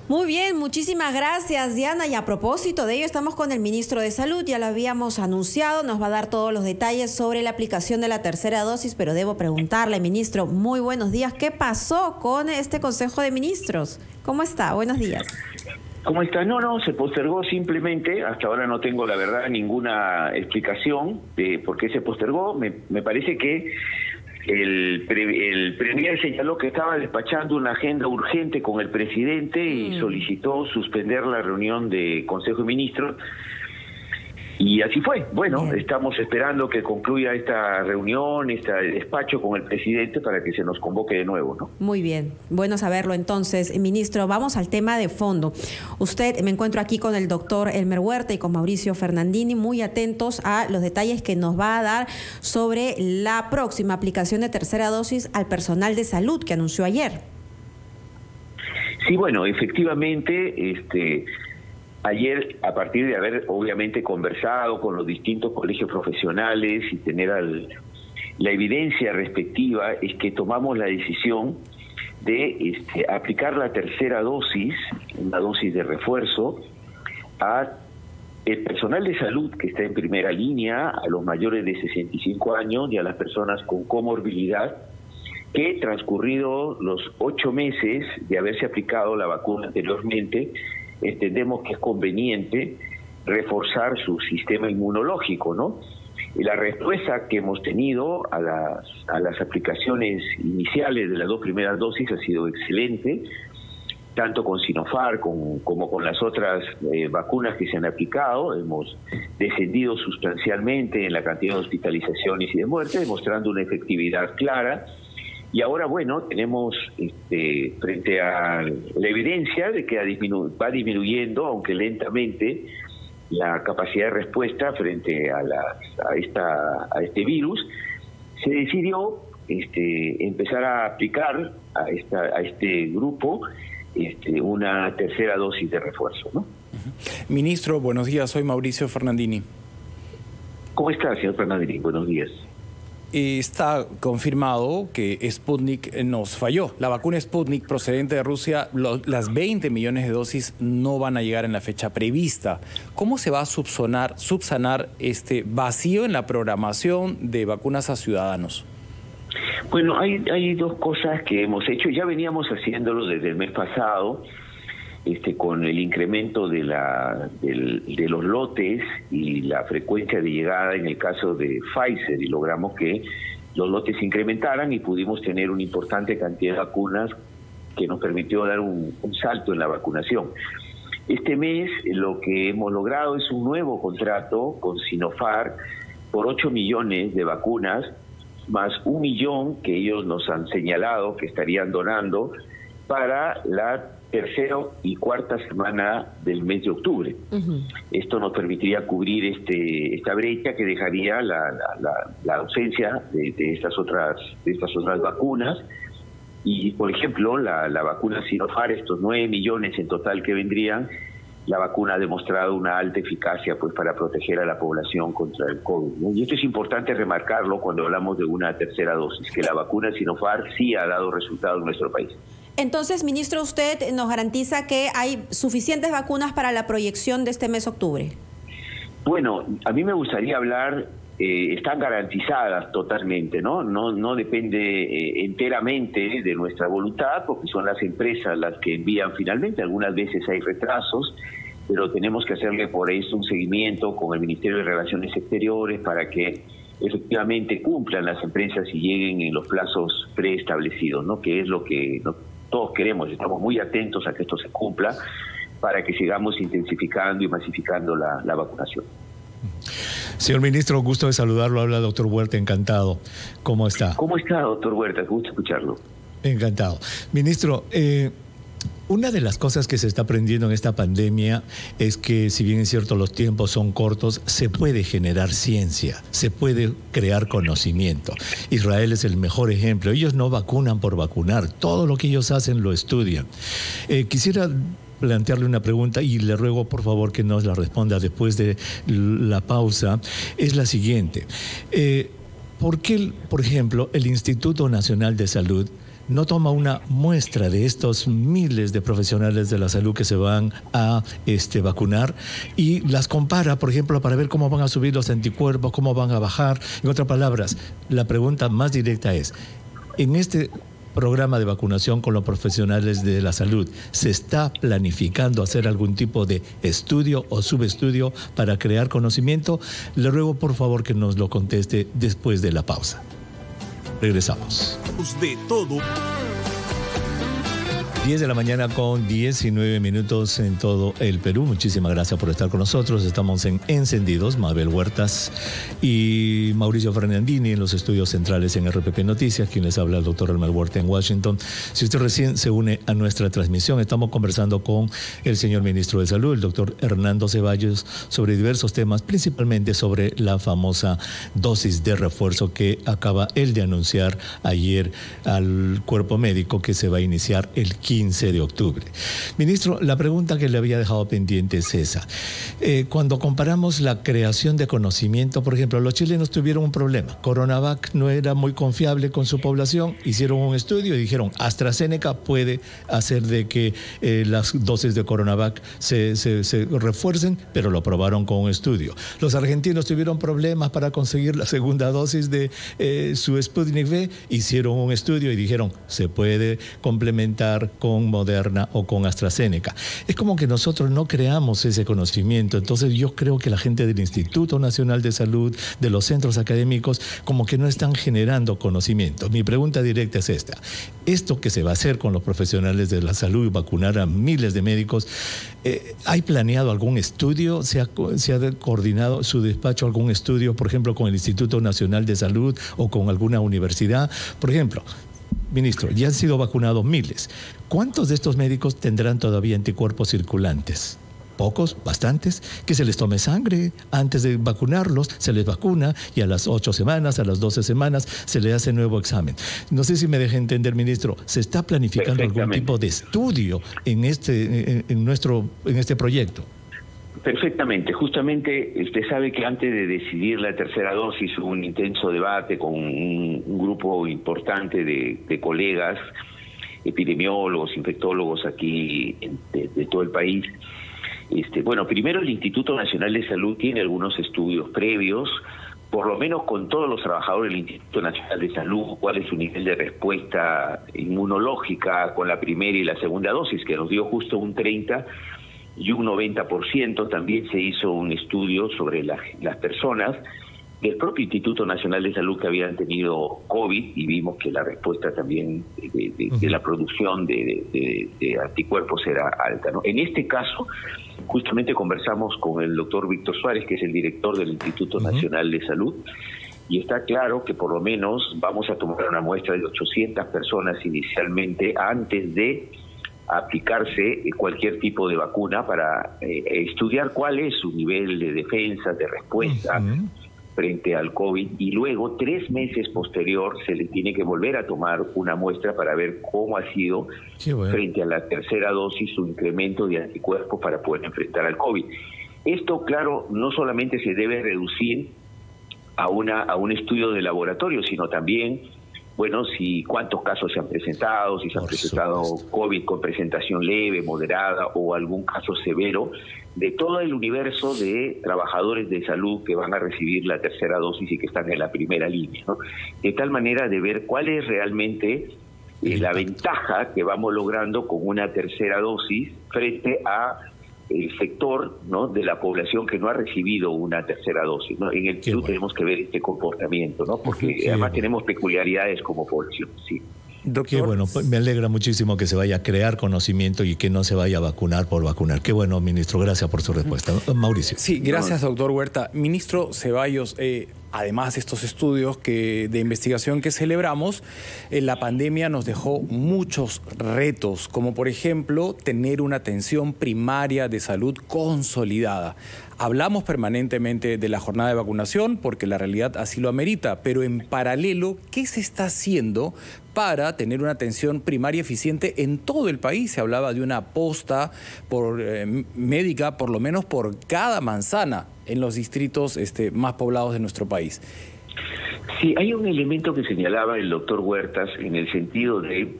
Muy bien, muchísimas gracias, Diana. Y a propósito de ello, estamos con el ministro de Salud, ya lo habíamos anunciado, nos va a dar todos los detalles sobre la aplicación de la tercera dosis, pero debo preguntarle, ministro, muy buenos días, ¿qué pasó con este Consejo de Ministros? ¿Cómo está? Buenos días. ¿Cómo está? No, se postergó simplemente, hasta ahora no tengo la verdad ninguna explicación de por qué se postergó. Me parece que el premier señaló que estaba despachando una agenda urgente con el presidente y solicitó suspender la reunión de Consejo de Ministros. Y así fue. Bueno, bien, estamos esperando que concluya esta reunión, este despacho con el presidente para que se nos convoque de nuevo, ¿no? Muy bien, bueno saberlo entonces. Ministro, vamos al tema de fondo. Me encuentro aquí con el doctor Elmer Huerta y con Mauricio Fernandini, muy atentos a los detalles que nos va a dar sobre la próxima aplicación de tercera dosis al personal de salud que anunció ayer. Sí, bueno, efectivamente, ayer, a partir de haber obviamente conversado con los distintos colegios profesionales y tener la evidencia respectiva, es que tomamos la decisión de aplicar la tercera dosis, una dosis de refuerzo, a el personal de salud que está en primera línea, a los mayores de 65 años y a las personas con comorbilidad, que transcurrido los 8 meses de haberse aplicado la vacuna anteriormente, entendemos que es conveniente reforzar su sistema inmunológico, ¿no? Y la respuesta que hemos tenido a las aplicaciones iniciales de las 2 primeras dosis ha sido excelente, tanto con Sinopharm como con las otras vacunas que se han aplicado. Hemos descendido sustancialmente en la cantidad de hospitalizaciones y de muertes, demostrando una efectividad clara. Y ahora, bueno, tenemos frente a la evidencia de que va disminuyendo, aunque lentamente, la capacidad de respuesta frente a este virus, se decidió empezar a aplicar a este grupo una tercera dosis de refuerzo, ¿no? Ministro, buenos días, soy Mauricio Fernandini. ¿Cómo está, señor Fernandini? Buenos días. Está confirmado que Sputnik nos falló. La vacuna Sputnik procedente de Rusia, las 20 millones de dosis no van a llegar en la fecha prevista. ¿Cómo se va a subsanar este vacío en la programación de vacunas a ciudadanos? Bueno, hay dos cosas que hemos hecho. Ya veníamos haciéndolo desde el mes pasado, con el incremento de los lotes y la frecuencia de llegada en el caso de Pfizer, y logramos que los lotes se incrementaran y pudimos tener una importante cantidad de vacunas que nos permitió dar un salto en la vacunación. Este mes lo que hemos logrado es un nuevo contrato con Sinopharm por 8 millones de vacunas, más 1 millón que ellos nos han señalado que estarían donando para la tercera y cuarta semana del mes de octubre. Esto nos permitiría cubrir esta brecha que dejaría la ausencia de estas otras vacunas. Y, por ejemplo, la vacuna Sinopharm, estos 9 millones en total que vendrían, la vacuna ha demostrado una alta eficacia pues para proteger a la población contra el COVID, ¿no? Y esto es importante remarcarlo cuando hablamos de una tercera dosis, que la vacuna Sinopharm sí ha dado resultados en nuestro país. Entonces, ministro, usted nos garantiza que hay suficientes vacunas para la proyección de este mes de octubre. Bueno, a mí me gustaría hablar, están garantizadas totalmente, ¿no? No depende enteramente de nuestra voluntad, porque son las empresas las que envían finalmente. Algunas veces hay retrasos, pero tenemos que hacerle por eso un seguimiento con el Ministerio de Relaciones Exteriores para que efectivamente cumplan las empresas y lleguen en los plazos preestablecidos, ¿no? Que es lo que todos queremos. Estamos muy atentos a que esto se cumpla para que sigamos intensificando y masificando la vacunación. Señor ministro, gusto de saludarlo. Habla doctor Huerta, encantado. ¿Cómo está? ¿Cómo está, doctor Huerta? Gusto escucharlo. Encantado. Ministro, una de las cosas que se está aprendiendo en esta pandemia es que, si bien es cierto los tiempos son cortos, se puede generar ciencia, se puede crear conocimiento. Israel es el mejor ejemplo. Ellos no vacunan por vacunar, todo lo que ellos hacen lo estudian. Quisiera plantearle una pregunta y le ruego por favor que nos la responda después de la pausa. Es la siguiente. ¿Por qué, por ejemplo, el Instituto Nacional de Salud no toma una muestra de estos miles de profesionales de la salud que se van a vacunar y las compara, por ejemplo, para ver cómo van a subir los anticuerpos, cómo van a bajar? En otras palabras, la pregunta más directa es, en este programa de vacunación con los profesionales de la salud, ¿se está planificando hacer algún tipo de estudio o subestudio para crear conocimiento? Le ruego por favor que nos lo conteste después de la pausa. Regresamos. De todo. 10 de la mañana con 19 minutos en todo el Perú. Muchísimas gracias por estar con nosotros. Estamos en Encendidos, Mabel Huertas y Mauricio Fernandini en los estudios centrales en RPP Noticias, quien les habla el doctor Elmer Huerta en Washington. Si usted recién se une a nuestra transmisión, estamos conversando con el señor ministro de Salud, el doctor Hernando Ceballos, sobre diversos temas, principalmente sobre la famosa dosis de refuerzo que acaba él de anunciar ayer al cuerpo médico, que se va a iniciar el 15 de octubre. Ministro, la pregunta que le había dejado pendiente es esa. Cuando comparamos la creación de conocimiento, por ejemplo, los chilenos tuvieron un problema. Coronavac no era muy confiable con su población, hicieron un estudio y dijeron, AstraZeneca puede hacer de que las dosis de Coronavac se refuercen, pero lo probaron con un estudio. Los argentinos tuvieron problemas para conseguir la segunda dosis de su Sputnik V, hicieron un estudio y dijeron, se puede complementar con Moderna o con AstraZeneca. Es como que nosotros no creamos ese conocimiento. Entonces yo creo que la gente del Instituto Nacional de Salud, de los centros académicos, como que no están generando conocimiento. Mi pregunta directa es esta. Esto que se va a hacer con los profesionales de la salud y vacunar a miles de médicos, ¿hay planeado algún estudio? ¿Se ha coordinado su despacho algún estudio, por ejemplo, con el Instituto Nacional de Salud o con alguna universidad? Por ejemplo, ministro, ya han sido vacunados miles. ¿Cuántos de estos médicos tendrán todavía anticuerpos circulantes? ¿Pocos? ¿Bastantes? Que se les tome sangre antes de vacunarlos, se les vacuna y a las 8 semanas, a las 12 semanas se le hace nuevo examen. No sé si me deja entender, ministro, ¿se está planificando algún tipo de estudio en este proyecto? Perfectamente. Justamente usted sabe que antes de decidir la tercera dosis hubo un intenso debate con un grupo importante de colegas, epidemiólogos, infectólogos aquí de todo el país. Bueno, primero el Instituto Nacional de Salud tiene algunos estudios previos, por lo menos con todos los trabajadores del Instituto Nacional de Salud, cuál es su nivel de respuesta inmunológica con la primera y la segunda dosis, que nos dio justo un 30% y un 90%. También se hizo un estudio sobre las personas del propio Instituto Nacional de Salud que habían tenido COVID y vimos que la respuesta también de la producción de anticuerpos era alta, ¿no? En este caso, justamente conversamos con el doctor Víctor Suárez, que es el director del Instituto Nacional de Salud, y está claro que por lo menos vamos a tomar una muestra de 800 personas inicialmente antes de aplicarse cualquier tipo de vacuna para estudiar cuál es su nivel de defensa, de respuesta frente al COVID, y luego 3 meses posterior se le tiene que volver a tomar una muestra para ver cómo ha sido frente a la tercera dosis su incremento de anticuerpos para poder enfrentar al COVID. Esto, claro, no solamente se debe reducir a un estudio de laboratorio, sino también, bueno, si cuántos casos se han presentado, si se han presentado COVID con presentación leve, moderada o algún caso severo, de todo el universo de trabajadores de salud que van a recibir la tercera dosis y que están en la primera línea, ¿no? De tal manera de ver cuál es realmente la ventaja que vamos logrando con una tercera dosis frente a el sector, ¿no?, de la población que no ha recibido una tercera dosis, ¿no? En el Perú tenemos que ver este comportamiento, ¿no? Porque además tenemos peculiaridades como población, sí. Doctor, qué bueno, me alegra muchísimo que se vaya a crear conocimiento y que no se vaya a vacunar por vacunar. Qué bueno, ministro, gracias por su respuesta. Mauricio. Sí, gracias, doctor Huerta. Ministro Ceballos, además de estos estudios de investigación que celebramos, la pandemia nos dejó muchos retos, como por ejemplo tener una atención primaria de salud consolidada. Hablamos permanentemente de la jornada de vacunación porque la realidad así lo amerita, pero en paralelo, ¿qué se está haciendo para tener una atención primaria eficiente en todo el país? Se hablaba de una posta médica, por lo menos por cada manzana en los distritos más poblados de nuestro país. Sí, hay un elemento que señalaba el doctor Huertas en el sentido de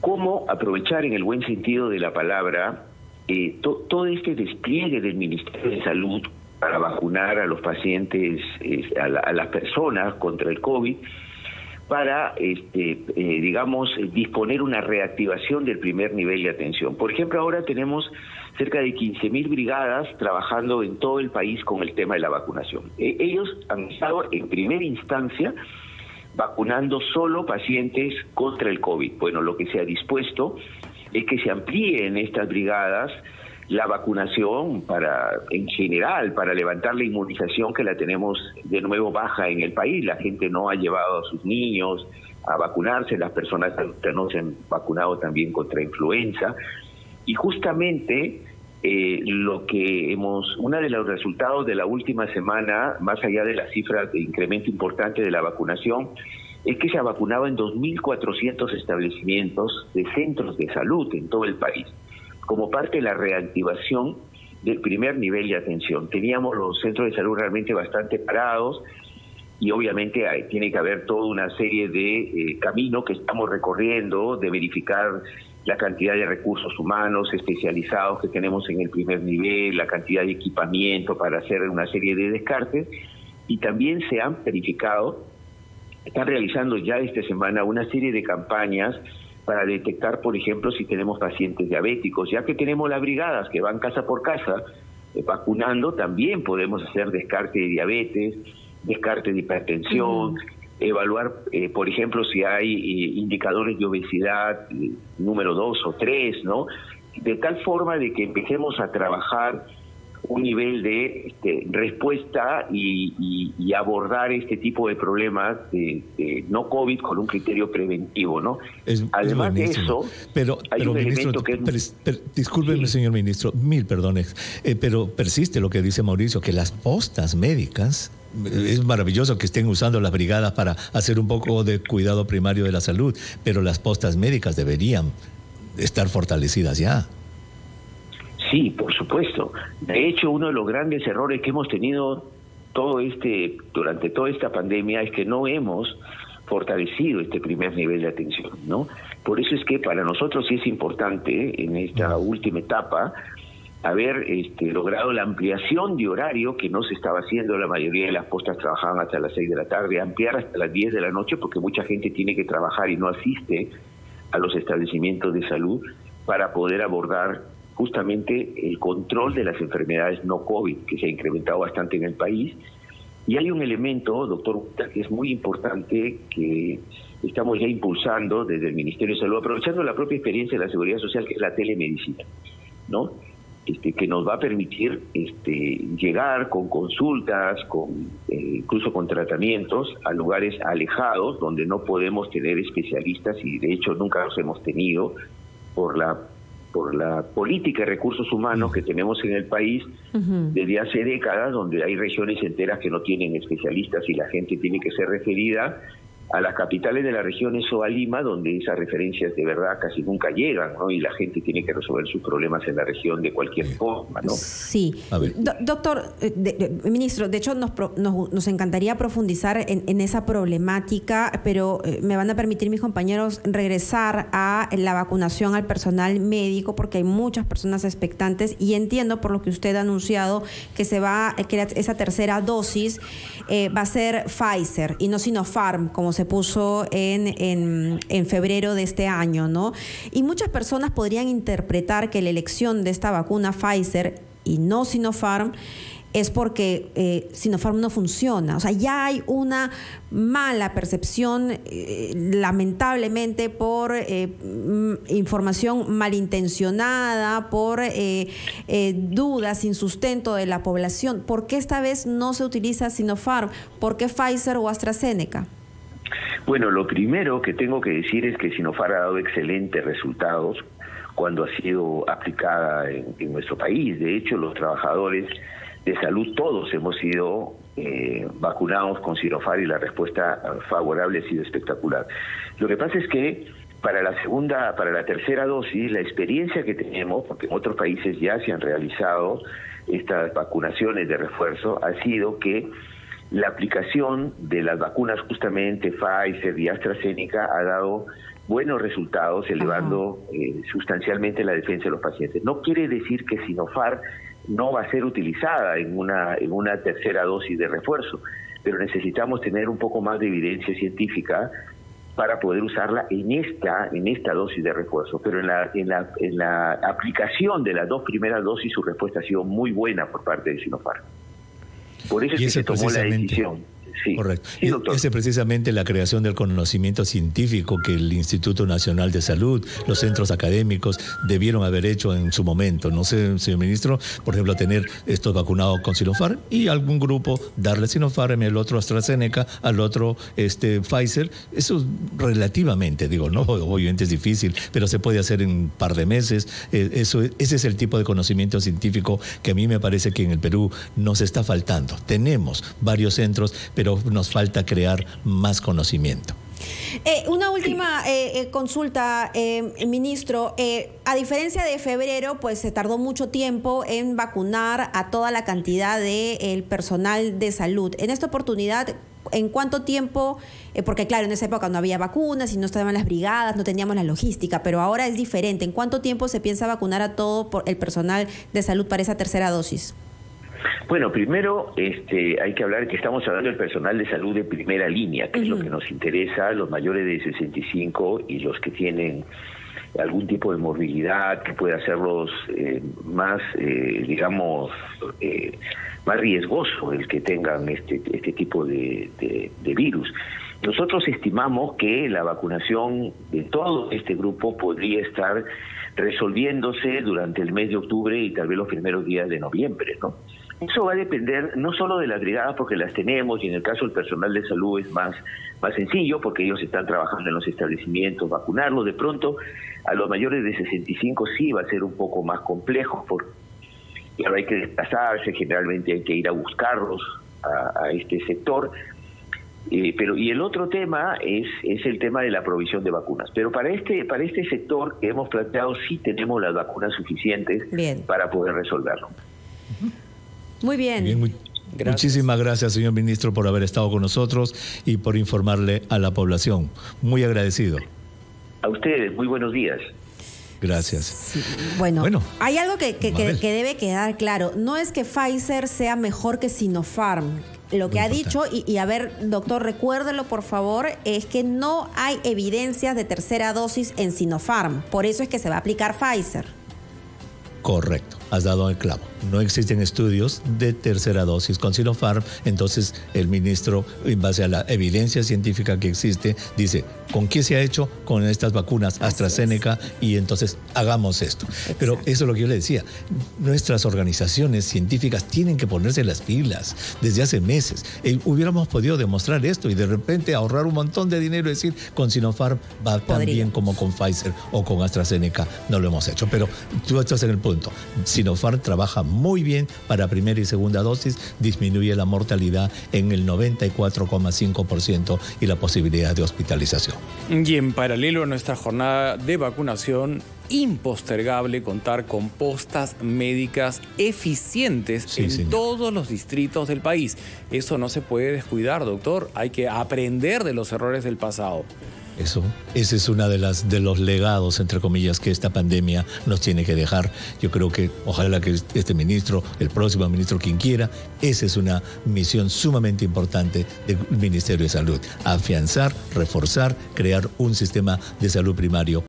cómo aprovechar en el buen sentido de la palabra todo este despliegue del Ministerio de Salud para vacunar a los pacientes, a las personas contra el COVID, para, digamos, disponer una reactivación del primer nivel de atención. Por ejemplo, ahora tenemos cerca de 15.000 brigadas trabajando en todo el país con el tema de la vacunación. Ellos han estado en primera instancia vacunando solo pacientes contra el COVID. Bueno, lo que se ha dispuesto es que se amplíen estas brigadas la vacunación en general, para levantar la inmunización que la tenemos de nuevo baja en el país. La gente no ha llevado a sus niños a vacunarse, las personas no se han vacunado también contra influenza. Y justamente uno de los resultados de la última semana, más allá de las cifras de incremento importante de la vacunación, es que se ha vacunado en 2.400 establecimientos de centros de salud en todo el país, como parte de la reactivación del primer nivel de atención. Teníamos los centros de salud realmente bastante parados y obviamente tiene que haber toda una serie de caminos que estamos recorriendo, de verificar la cantidad de recursos humanos especializados que tenemos en el primer nivel, la cantidad de equipamiento para hacer una serie de descartes, y también se han verificado, están realizando ya esta semana una serie de campañas para detectar, por ejemplo, si tenemos pacientes diabéticos. Ya que tenemos las brigadas que van casa por casa vacunando, también podemos hacer descarte de diabetes, descarte de hipertensión, evaluar, por ejemplo, si hay indicadores de obesidad número 2 o 3, ¿no? De tal forma de que empecemos a trabajar un nivel de respuesta y abordar este tipo de problemas de no COVID con un criterio preventivo, ¿no? Además de eso, hay un elemento que discúlpeme, señor ministro, mil perdones, pero persiste lo que dice Mauricio, que las postas médicas, es maravilloso que estén usando las brigadas para hacer un poco de cuidado primario de la salud, pero las postas médicas deberían estar fortalecidas ya. Sí, por supuesto. De hecho, uno de los grandes errores que hemos tenido durante toda esta pandemia es que no hemos fortalecido este primer nivel de atención, ¿no? Por eso es que para nosotros sí es importante en esta última etapa haber logrado la ampliación de horario que no se estaba haciendo. La mayoría de las postas trabajaban hasta las 6 de la tarde, ampliar hasta las 10 de la noche porque mucha gente tiene que trabajar y no asiste a los establecimientos de salud para poder abordar justamente el control de las enfermedades no COVID, que se ha incrementado bastante en el país. Y hay un elemento, doctor, que es muy importante, que estamos ya impulsando desde el Ministerio de Salud, aprovechando la propia experiencia de la Seguridad Social, que es la telemedicina, ¿no? Que nos va a permitir llegar con consultas, incluso con tratamientos a lugares alejados donde no podemos tener especialistas, y de hecho nunca los hemos tenido por la política de recursos humanos que tenemos en el país desde hace décadas, donde hay regiones enteras que no tienen especialistas y la gente tiene que ser referida a las capitales de las regiones o a Lima, donde esas referencias de verdad casi nunca llegan, ¿no? Y la gente tiene que resolver sus problemas en la región de cualquier forma, ¿no? Sí. Doctor, ministro, de hecho nos encantaría profundizar en esa problemática, pero me van a permitir mis compañeros regresar a la vacunación al personal médico, porque hay muchas personas expectantes, y entiendo por lo que usted ha anunciado que que esa tercera dosis va a ser Pfizer y no Sinopharm, como se puso en febrero de este año, ¿no? Y muchas personas podrían interpretar que la elección de esta vacuna Pfizer y no Sinopharm es porque Sinopharm no funciona. O sea, ya hay una mala percepción, lamentablemente, por información malintencionada, por dudas sin sustento de la población. ¿Por qué esta vez no se utiliza Sinopharm? ¿Por qué Pfizer o AstraZeneca? Bueno, lo primero que tengo que decir es que Sinopharm ha dado excelentes resultados cuando ha sido aplicada en nuestro país. De hecho, los trabajadores de salud todos hemos sido vacunados con Sinopharm y la respuesta favorable ha sido espectacular. Lo que pasa es que para la tercera dosis, la experiencia que tenemos, porque en otros países ya se han realizado estas vacunaciones de refuerzo, ha sido que la aplicación de las vacunas justamente Pfizer y AstraZeneca ha dado buenos resultados, elevando sustancialmente la defensa de los pacientes. No quiere decir que Sinopharm no va a ser utilizada en una tercera dosis de refuerzo, pero necesitamos tener un poco más de evidencia científica para poder usarla en esta dosis de refuerzo. Pero en la aplicación de las 2 primeras dosis, su respuesta ha sido muy buena por parte de Sinopharm. Por eso es que se tomó la decisión. Sí. Correcto. Sí, doctor. Ese es precisamente la creación del conocimiento científico que el Instituto Nacional de Salud, los centros académicos debieron haber hecho en su momento. No sé, señor ministro, por ejemplo, tener estos vacunados con Sinopharm y algún grupo darle Sinopharm, el otro AstraZeneca, al otro Pfizer. Eso relativamente, digo, no, obviamente es difícil, pero se puede hacer en un par de meses. Ese es el tipo de conocimiento científico que a mí me parece que en el Perú nos está faltando. Tenemos varios centros, pero nos falta crear más conocimiento. Una última consulta, ministro. A diferencia de febrero, pues se tardó mucho tiempo en vacunar a toda la cantidad del personal de salud. En esta oportunidad, ¿en cuánto tiempo? Porque claro, en esa época no había vacunas y no estaban las brigadas, no teníamos la logística, pero ahora es diferente. ¿En cuánto tiempo se piensa vacunar a todo el personal de salud para esa tercera dosis? Bueno, primero hay que hablar que estamos hablando del personal de salud de primera línea, que es lo que nos interesa, los mayores de 65 y los que tienen algún tipo de morbilidad que puede hacerlos más, más riesgoso el que tengan este tipo de virus. Nosotros estimamos que la vacunación de todo este grupo podría estar resolviéndose durante el mes de octubre y tal vez los primeros días de noviembre, ¿no? Eso va a depender no solo de las brigadas, porque las tenemos, y en el caso del personal de salud es más sencillo, porque ellos están trabajando en los establecimientos, vacunarlos. De pronto, a los mayores de 65 sí va a ser un poco más complejo, porque hay que desplazarse, generalmente hay que ir a buscarlos a este sector. Y el otro tema es el tema de la provisión de vacunas. Pero para este sector que hemos planteado, sí tenemos las vacunas suficientes para poder resolverlo. Muy bien. Muchísimas gracias, señor ministro, por haber estado con nosotros y por informarle a la población. Muy agradecido. A ustedes, muy buenos días. Gracias. Sí, bueno, hay algo que debe quedar claro. No es que Pfizer sea mejor que Sinopharm. Lo que ha dicho, y a ver, doctor, recuérdelo por favor, es que no hay evidencias de tercera dosis en Sinopharm. Por eso es que se va a aplicar Pfizer. Correcto, has dado el clavo. No existen estudios de tercera dosis con Sinopharm, entonces el ministro, en base a la evidencia científica que existe, dice, ¿con qué se ha hecho? Con estas vacunas AstraZeneca, y entonces hagamos esto. Exacto. Pero eso es lo que yo le decía, nuestras organizaciones científicas tienen que ponerse las pilas desde hace meses. Hubiéramos podido demostrar esto y de repente ahorrar un montón de dinero y decir, con Sinopharm va tan bien como con Pfizer o con AstraZeneca. No lo hemos hecho, pero tú estás en el punto. Sinopharm trabaja muy bien para primera y segunda dosis, disminuye la mortalidad en el 94,5% y la posibilidad de hospitalización. Y en paralelo a nuestra jornada de vacunación, impostergable contar con postas médicas eficientes en todos los distritos del país. Eso no se puede descuidar, doctor. Hay que aprender de los errores del pasado. Ese es uno de los legados, entre comillas, que esta pandemia nos tiene que dejar. Yo creo que ojalá que este ministro, el próximo ministro, quien quiera, esa es una misión sumamente importante del Ministerio de Salud. Afianzar, reforzar, crear un sistema de salud primario